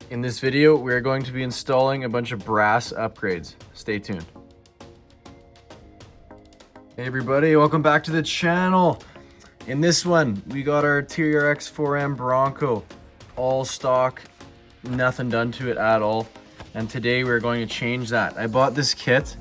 In this video, we're going to be installing a bunch of brass upgrades. Stay tuned. Hey everybody, welcome back to the channel. In this one, we got our TRX-4M Bronco. All stock, nothing done to it at all. And today we're going to change that. I bought this kit.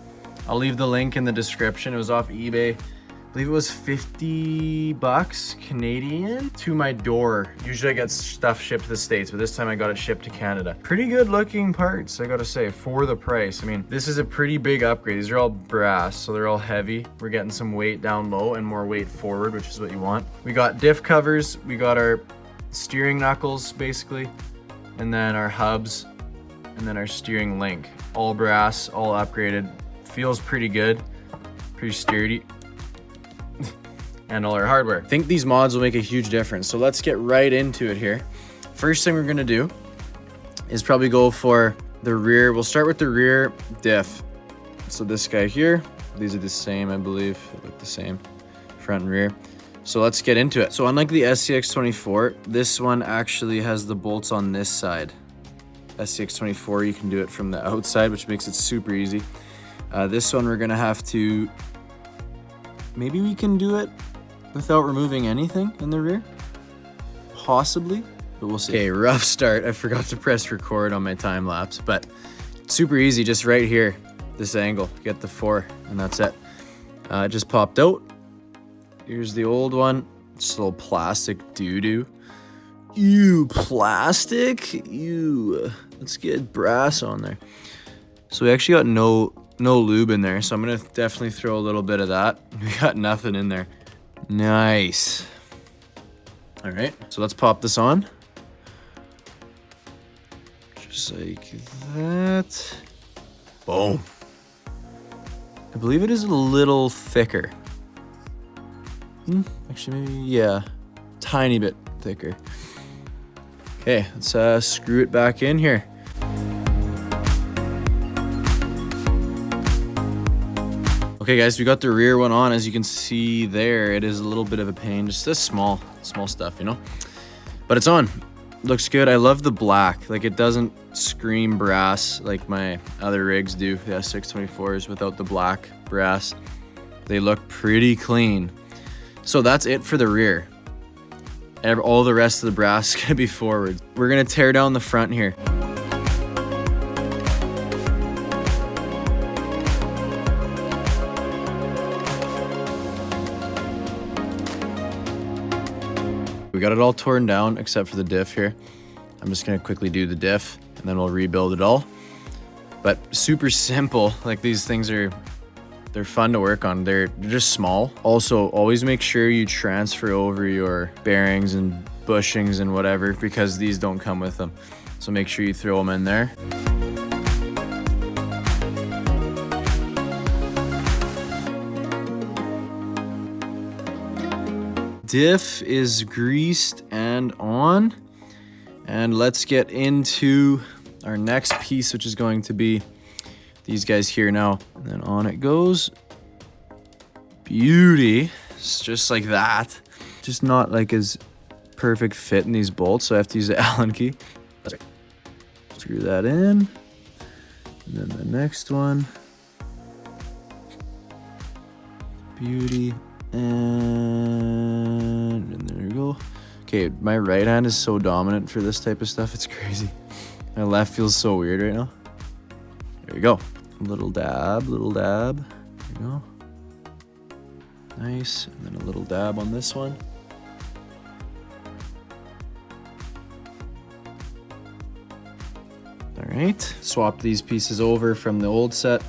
I'll leave the link in the description. It was off eBay. I believe it was 50 bucks Canadian to my door. Usually I get stuff shipped to the States, but this time I got it shipped to Canada. Pretty good looking parts, I gotta say, for the price. I mean, this is a pretty big upgrade. These are all brass, so they're all heavy. We're getting some weight down low and more weight forward, which is what you want. We got diff covers, we got our steering knuckles, basically, and then our hubs, and then our steering link. All brass, all upgraded. Feels pretty good, pretty sturdy. And all our hardware. I think these mods will make a huge difference. So let's get right into it here. First thing we're gonna do is probably go for the rear. We'll start with the rear diff. So this guy here, these are the same, I believe. They look the same, front and rear. So let's get into it. So unlike the SCX24, this one actually has the bolts on this side. SCX24, you can do it from the outside, which makes it super easy. This one we're gonna have to, maybe we can do it without removing anything in the rear, possibly, but we'll see. Okay, rough start. I forgot to press record on my time lapse, but super easy, just right here, this angle, get the 4, and that's it. It just popped out. Here's the old one. It's a little plastic doo-doo. Ew, plastic? Ew. Let's get brass on there. So we actually got no lube in there, so I'm gonna definitely throw a little bit of that. We got nothing in there. Nice. All right, so let's pop this on. Just like that. Boom. I believe it is a little thicker. Actually, maybe, yeah, tiny bit thicker. Okay, let's screw it back in here. Okay guys, we got the rear one on. As you can see there, it is a little bit of a pain, just this small stuff, you know? But it's on, looks good. I love the black, like it doesn't scream brass like my other rigs do, the S624s without the black brass. They look pretty clean. So that's it for the rear. All the rest of the brass is gonna be forward. We're gonna tear down the front here. We got it all torn down except for the diff here. I'm just gonna quickly do the diff and then we'll rebuild it all. But super simple, like these things they're fun to work on. They're just small. Also, always make sure you transfer over your bearings and bushings and whatever, because these don't come with them. So make sure you throw them in there. Diff is greased and on, and let's get into our next piece, which is going to be these guys here now. And then on it goes. Beauty. It's just like that. Just not like as perfect fit in these bolts, so I have to use the Allen key. Screw that in. And then the next one. Beauty. And there we go. Okay, my right hand is so dominant for this type of stuff, it's crazy. My left feels so weird right now. There we go. Little dab, little dab. There we go. Nice. And then a little dab on this one. All right. Swap these pieces over from the old set.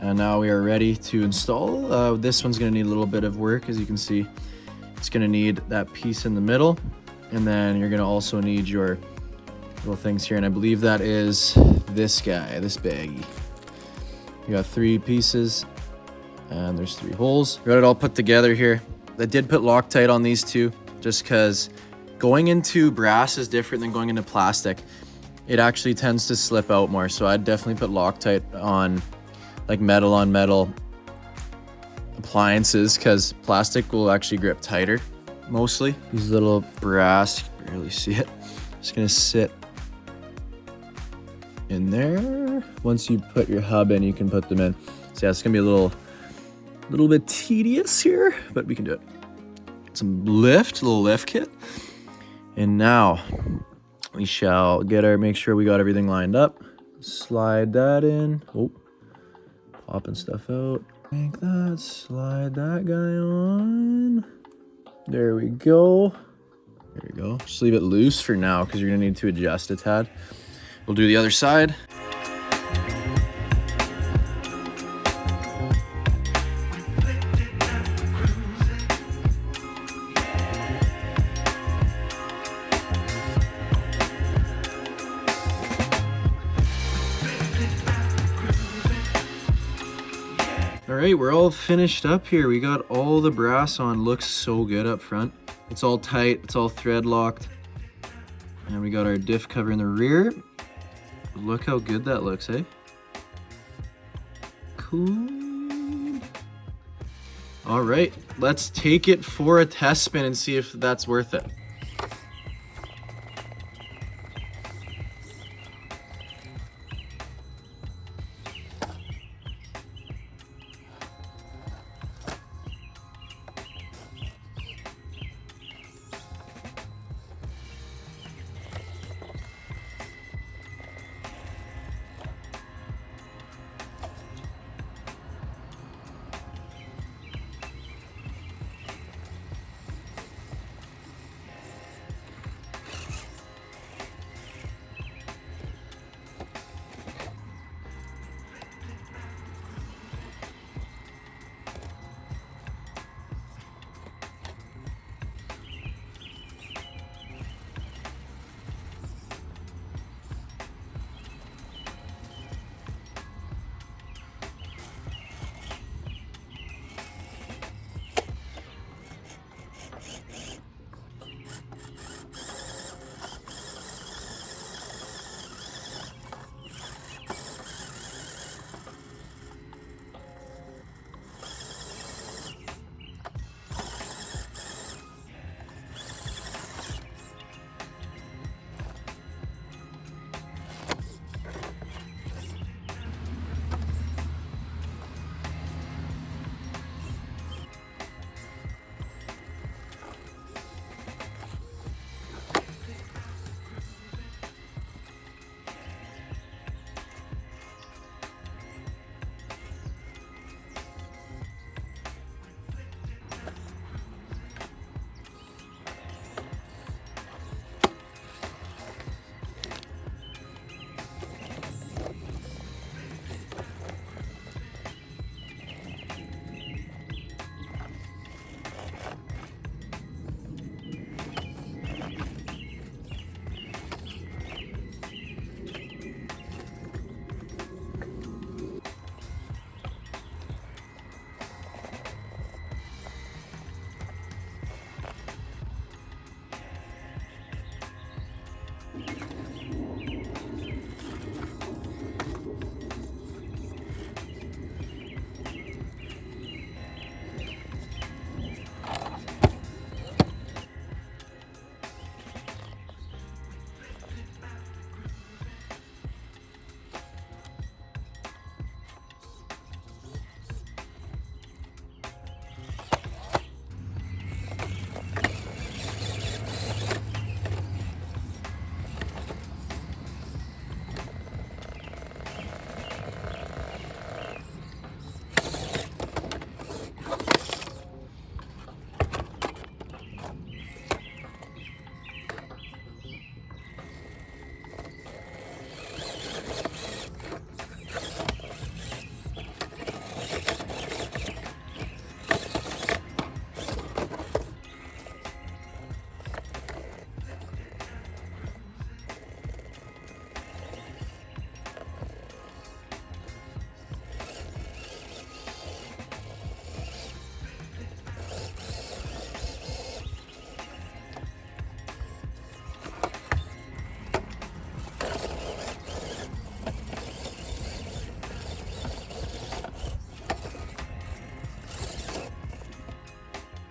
And now we are ready to install. This one's gonna need a little bit of work. As you can see, it's gonna need that piece in the middle. And then you're gonna also need your little things here. And I believe that is this guy, this baggie. You got 3 pieces and there's 3 holes. Got it all put together here. I did put Loctite on these two just because going into brass is different than going into plastic. It actually tends to slip out more. So I'd definitely put Loctite on like metal on metal appliances, because plastic will actually grip tighter mostly. These little brass, you can barely see it. Just gonna sit in there. Once you put your hub in, you can put them in. So yeah, it's gonna be a little bit tedious here, but we can do it. Some little lift kit. And now we shall make sure we got everything lined up. Slide that in. Oh, popping stuff out. Like that, slide that guy on. There we go. There you go. Just leave it loose for now because you're gonna need to adjust a tad. We'll do the other side. All right, we're all finished up here. We got all the brass on. Looks so good up front. It's all tight, it's all thread locked. And we got our diff cover in the rear. Look how good that looks, eh? Cool. All right, let's take it for a test spin and see if that's worth it.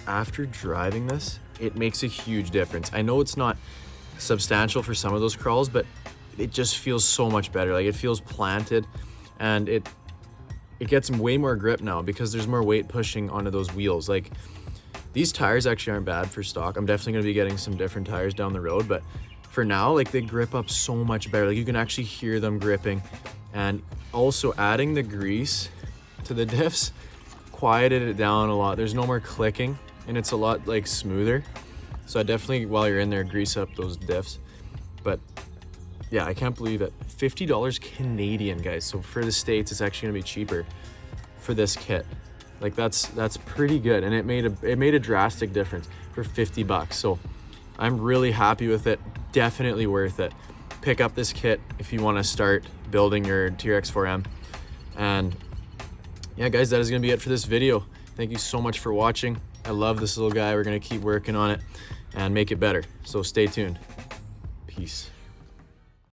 After driving this, it makes a huge difference. I know it's not substantial for some of those crawls, but it just feels so much better. Like, it feels planted, and it gets way more grip now because there's more weight pushing onto those wheels. Like, these tires actually aren't bad for stock. I'm definitely gonna be getting some different tires down the road, but for now, like, they grip up so much better. Like, you can actually hear them gripping. And also adding the grease to the diffs quieted it down a lot. There's no more clicking, and it's a lot like smoother. So I definitely, while you're in there, grease up those diffs. But yeah, I can't believe it. $50 Canadian, guys. So for the States, it's actually gonna be cheaper for this kit. Like, that's pretty good, and it made a drastic difference for 50 bucks. So I'm really happy with it. Definitely worth it. Pick up this kit if you want to start building your TRX-4M. And yeah, guys, that is going to be it for this video. Thank you so much for watching. I love this little guy. We're going to keep working on it and make it better. So stay tuned. Peace.